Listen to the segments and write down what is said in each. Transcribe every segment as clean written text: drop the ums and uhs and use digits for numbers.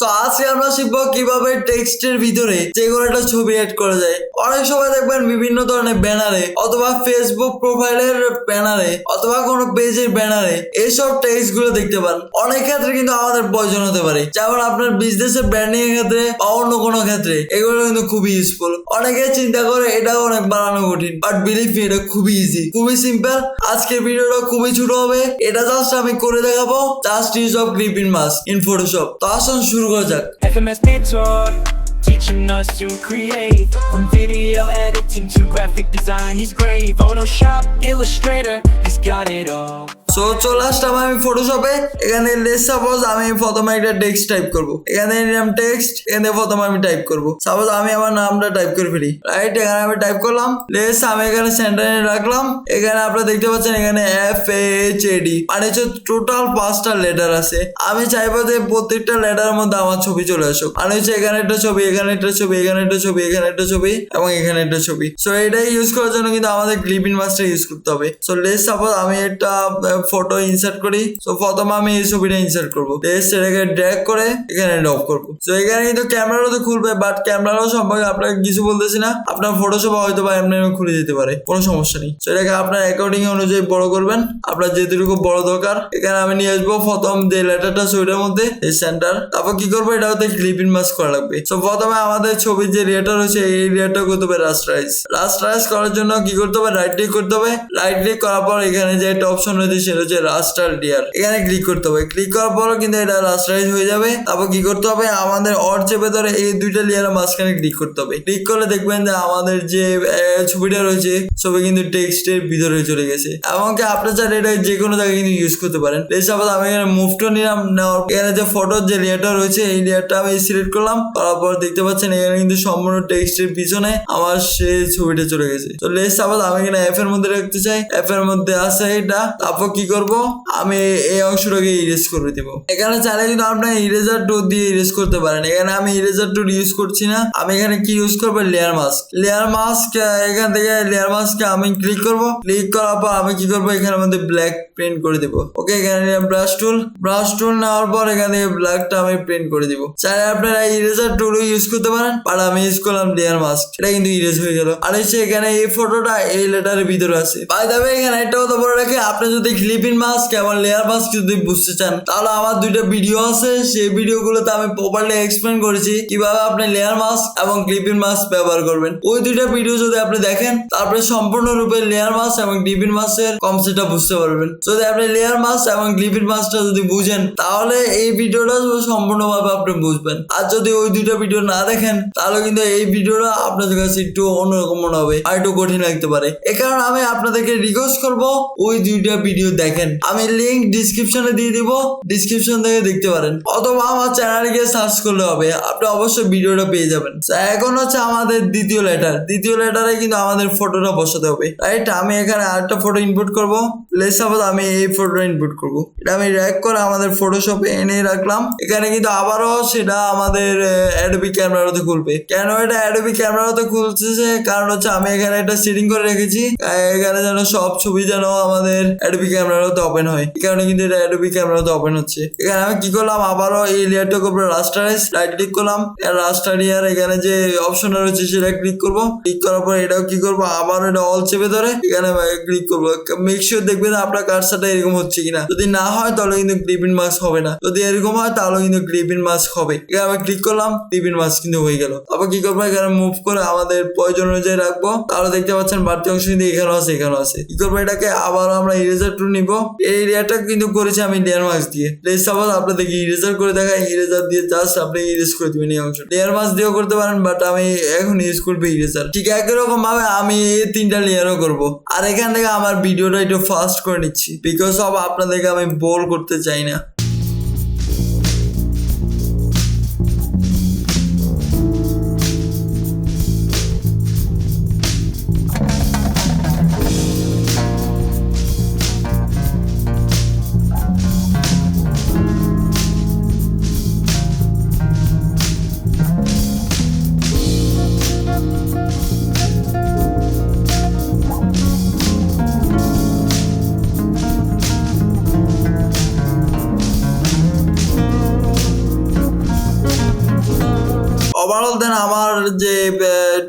So আজকে আমরা শিখবো কিভাবে টেক্সটের ভিতরে যে কোনো একটা ছবি এড করা যায়। অনেক সময় দেখবেন বিভিন্ন ধরনের ব্যানারে অথবা ফেসবুক প্রোফাইলের ব্যানারে অথবা কোনো পেজের ব্যানারে এইসব টেক্সট গুলো দেখতে পান। অনেক ক্ষেত্রে কিন্তু আমাদের প্রয়োজন হতে পারে, যেমন আপনার বিজনেসের ব্র্যান্ডিং এর ক্ষেত্রে বা অন্য কোনো ক্ষেত্রে এগুলো কিন্তু খুবই ইউজফুল। অনেকে চিন্তা করে এটা অনেক বানানো কঠিন, বাট বিলিভ মি এটা খুবই ইজি, খুবই সিম্পল। আজকের ভিডিওটা খুবই ছোট হবে, এটা জাস্ট আমি করে দেখাবো। Just use of clipping mask in Photoshop. তো আসুন শুরু করা যাক। FMS Mentor, teaching us to create. From video editing to graphic design, he's great. Photoshop, Illustrator, he's got it all. So চলে আসলাম আমি ফটোশপে। এখানে লেটস সাপোজ আমি প্রথমে একটা টেক্সট টাইপ করবো। এখানে নিলাম টেক্সট, এখানে প্রথমে আমি টাইপ করবো। সাপোজ আমি আমার নামটা টাইপ করে ফেলি, রাইট? এখানে আমি টাইপ করলাম লেটস, আমি এখানে সেন্টারে রাখলাম। এখানে আপনারা দেখতে পাচ্ছেন এখানে FAHAD মানে হচ্ছে টোটাল 5টা লেটার আছে। আমি চাইবো যে প্রত্যেকটা লেটারের মধ্যে আমার ছবি চলে আসুক, মানে হচ্ছে এখানে একটা ছবি, এখানে একটা ছবি, এখানে একটা ছবি, এখানে একটা ছবি এবং এখানে একটা ছবি। সো এটাই ইউজ করার জন্য কিন্তু আমাদের ক্লিপিং মাস্কটা ইউজ করতে হবে। সো লেটস সাপোজ আমি একটা ফটো ইনসার্ট করি। সো প্রথমে আমি এই ছবিটা ইনসার্ট করবো, এটাকে ড্র্যাগ করে এখানে ড্রপ করবো। সো এখানে কিন্তু ক্যামেরাও তো খুলবে, বাট ক্যামেরাও সম্পর্কে আপনাকে কিছু বলতেছি না। আপনার ফটোশপ হয়তো বা এমনি খুলে যেতে পারে, কোনো সমস্যা নেই। সো এটাকে আপনার অ্যাকর্ডিং অনুযায়ী বড় করবেন, আপনার যেটুকু বড় দরকার। এখানে আমি নিয়ে আসবো প্রথম যে লেটারটা ছবিটার মধ্যে এই সেন্টার। তারপর কি করবো, এটা হতে ক্লিপিং মাস্ক করা লাগবে। সো প্রথমে আমাদের ছবির যে লেটার হচ্ছে এই লেটার করতে হবে রাস্টারাইজ। রাস্টারাইজ করার জন্য কি করতে হবে, রাইট ক্লিক করতে হবে। রাইট ক্লিক করার পর এখানে যে একটা অপশন রয়েছে সেটা হচ্ছে রাস্টার লেয়ার, এখানে ক্লিক করতে হবে। ক্লিক করার পর কিন্তু এটা রাস্টারাইজ হয়ে যাবে। তারপর কি করতে হবে, আমাদের অর চেপে ধরে এই দুইটা লেয়ারের মাঝখানে ক্লিক করতে হবে। ক্লিক করলে দেখবেন যে আমাদের যে ছবিটা রয়েছে ছবি কিন্তু টেক্সটের ভিতরে চলে গেছে। এমনকি আপনার চাইলে এটা যে কোনো জায়গায় কিন্তু ইউজ করতে পারেন। সাপোজ আমি এখানে মুভটা নিলাম, নেওয়ার এখানে যে ফটোর যে লেয়ারটা রয়েছে এই লেয়ারটা আমি সিলেক্ট করলাম। তারপর দেখতে পাচ্ছেন এখানে কিন্তু সম্পূর্ণ টেক্সটের পিছনে আমার সেই ছবিটা চলে গেছে। তো লেটস সাপোজ আমি এখানে এফ এর মধ্যে রাখতে চাই, এফ এর মধ্যে আছে এটা। তারপর কি করব, আমি এই অংশটাকে ইরেজ করে দিব। এখানে চাইলে কিন্তু আপনার ইরেজার টুল দিয়ে ইরেজ করতে পারেন। এখানে আমি ইরেজার টুল ইউজ করছি না, আমি এখানে কি ইউজ করবো, লেয়ার মাস্ক। লেয়ার মাস্ক, এখান থেকে লেয়ার মাস্কে আমি ক্লিক করব। ক্লিক করার পর আমি কি করবো, এখানে মধ্যে ব্ল্যাক প্রিন্ট করে দিব। ওকে, এখানে ব্রাশ টুল নেওয়ার পর এখানে ব্ল্যাকটা আমি প্রিন্ট করে দিব। চাইলে আপনারা ইরেজার টুল ইউজ করতে পারেন, বাট আমি ইউজ করলাম লেয়ার মাস্ক। এটা কিন্তু ইরেজ হয়ে গেল। আর হচ্ছে এখানে এই ফটোটা এই লেটারের ভিতরে আছে। বাই দ্য ওয়ে, এখানে একটা কথা বলে রাখি, আপনি যদি ক্লিপিং মাস্ক এবং লেয়ার মাস্ক যদি বুঝতে চান তাহলে আমার দুইটা ভিডিও আছে। সেই ভিডিওগুলোতে আমি প্রপারলি এক্সপ্লেন করেছি কিভাবে আপনি লেয়ার মাস্ক এবং ক্লিপিং মাস্ক ব্যবহার করবেন। ওই দুইটা ভিডিও যদি আপনি দেখেন তারপরে সম্পূর্ণরূপে লেয়ার মাস্ক এবং ক্লিপিং মাস্কের কনসেপ্টটা বুঝতে পারবেন। যদি আপনি লেয়ার মাস্ক এবং ক্লিপিং মাস্কটা যদি বুঝেন তাহলে এই ভিডিওটা সম্পূর্ণভাবে আপনি বুঝবেন। আর যদি ওই দুইটা ভিডিও না দেখেন তাহলে কিন্তু এই ভিডিওটা আপনাদের কাছে একটু অন্যরকম মনে হবে আর একটু কঠিন লাগতে পারে। এ কারণে আমি আপনাদেরকে রিকোয়েস্ট করবো ওই দুইটা ভিডিও দেখেন। আমি লিঙ্ক ডিসক্রিপশনে দিয়ে দিব, ডিসক্রিপশন থেকে দেখতে পারেন, অথবা আমার চ্যানেলে গিয়ে সার্চ করলে হবে, আপনি অবশ্যই ভিডিওটা পেয়ে যাবেন। এখন হচ্ছে আমাদের দ্বিতীয় লেটারে কিন্তু আমাদের ফটোটা বসাতে হবে, রাইট? আমি এখানে আরেকটা ফটো ইনপুট করবো। লেটস সাপোজ আমি এই ফটোটা ইনপুট করবো। এটা আমি র্যাক করে আমাদের ফটোশপে এনে রাখলাম। এখানে কিন্তু আবারও সেটা আমাদের অ্যাডোবি ক্যামেরাতে খুলবে। কেন এটা অ্যাডোবি ক্যামেরাতে খুলছে, কারণ হচ্ছে আমি এখানে একটা সেটিং করে রেখেছি, এখানে যেন সব ছবি যেন আমাদের অ্যাডোবি ক্যামেরাতে ওপেন হয়। এই কারণে কিন্তু এটা অ্যাডোবি ক্যামেরাতে ওপেন হচ্ছে। এখানে আমি কি করলাম, আবারও এই লেয়ারটার উপরে রাস্টারাইজ, রাইট ক্লিক করলাম, রাস্টার লেয়ার এখানে যে অপশন রয়েছে সেটা ক্লিক করবো। ক্লিক করার পর এটাও কি করবো, আবার এটা অল চেপে ধরে এখানে ক্লিক করবো। মেক শিওর দেখবেন আপনার কার্সারটা এরকম হচ্ছে কিনা। যদি না হয় তাহলে কিন্তু ক্লিপিং মাস্ক হবে না, যদি এরকম হয় তাহলে কিন্তু ক্লিপিং মাস্ক হবে। এখানে আমি ক্লিক করলাম, ক্লিপিং মাস্ক কিন্তু হয়ে গেল। আবার কি করবো, এখানে মুভ করে আমাদের প্রয়োজন অনুযায়ী রাখবো। তাহলে দেখতে পাচ্ছেন বাড়তি অংশ কিন্তু এখানেও আছে, এখানেও আছে। কি করবো, এটাকে আবার আমরা ইরেজার টুল নিবো। এই লেয়ারটা কিন্তু করেছি আমি লেয়ার মাস্ক দিয়ে। লেটস সাপোজ আপনাদেরকে ইরেজার করে দেখাই, ইরেজার দিয়ে জাস্ট আপনি ইরেজ করে দিবেন এই অংশ। লেয়ার মাস্ক দিয়েও করতে পারেন, বাট আমি এখন ইউজ করবো ইরেজার। ঠিক একই রকম ভাবে আমি এই 3টা লেয়ারও করবো। আর এখান থেকে আমার ভিডিওটা একটু ফাস্ট করে নিচ্ছি, বিকজ অফ আপনাদেরকে আমি বোর করতে চাই না। ওভারঅল দেন আমার যে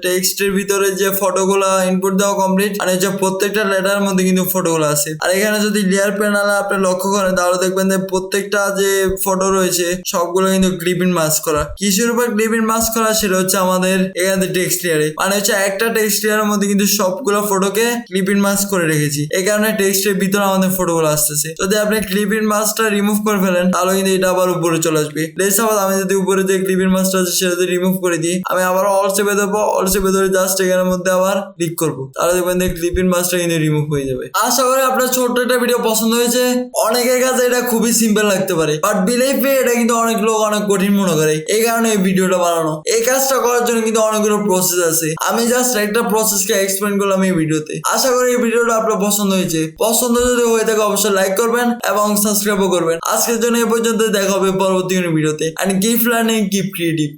টেক্সটের ভিতরে যে ফটোগুলো ইনপুট দেওয়া কমপ্লিট, আর যে প্রত্যেকটা লেটারের মধ্যে কিন্তু ফটোগুলো আছে। আর এখানে যদি লেয়ার প্যানেলে আপনি লক্ষ্য করেন তাহলে দেখবেন যে প্রত্যেকটা যে ফটো রয়েছে সবগুলো কিন্তু ক্লিপিং মাস্ক করা। কিসের উপর ক্লিপিং মাস্ক করা সেটা হচ্ছে আমাদের এখানে টেক্সট লেয়ারে, মানে হচ্ছে একটা টেক্সট লেয়ারের মধ্যে কিন্তু সবগুলো ফটোকে ক্লিপিং মাস্ক করে রেখেছি। এই কারণে টেক্সটের ভিতরে আমাদের ফটোগুলো আসতেছে। যদি আপনি ক্লিপিং মাস্কটা রিমুভ করে ফেলেন তাহলে কিন্তু এটা আবার উপরে চলে আসবে। লেটস সাপোজ আমি যদি উপরে যে ক্লিপিং মাস্কটা আছে সেটা যদি রিমুভ করে দিই, আমি আবার অল চেপে দেবো, অল চেপে ধরে জাস্ট এখানের মধ্যে আবার ক্লিক করবো, তাহলে দেখবেন যে ক্লিপিং মাস্কটা কিন্তু রিমুভ হয়ে যাবে। আশা করি আপনার ছোট্ট একটা ভিডিও পছন্দ হয়েছে। অনেকের কাছে এটা খুবই সিম্পল লাগতে পারে, বাট বিলিভ মি এটা কিন্তু অনেক লোক অনেক কঠিন মনে করে। এই কারণে এই ভিডিওটা বানানো। এই কাজটা করার জন্য কিন্তু অনেকগুলো প্রসেস আছে। আমি জাস্ট একটা প্রসেসকে এক্সপ্লেন করলাম এই ভিডিওতে। আশা করি এই ভিডিওটা আপনার পছন্দ হয়েছে। পছন্দ যদি হয়ে থাকে অবশ্যই লাইক করবেন এবং সাবস্ক্রাইবও করবেন। আজকের জন্য এই পর্যন্ত, দেখা হবে পরবর্তী কোনো ভিডিওতে। And keep learning, keep creative.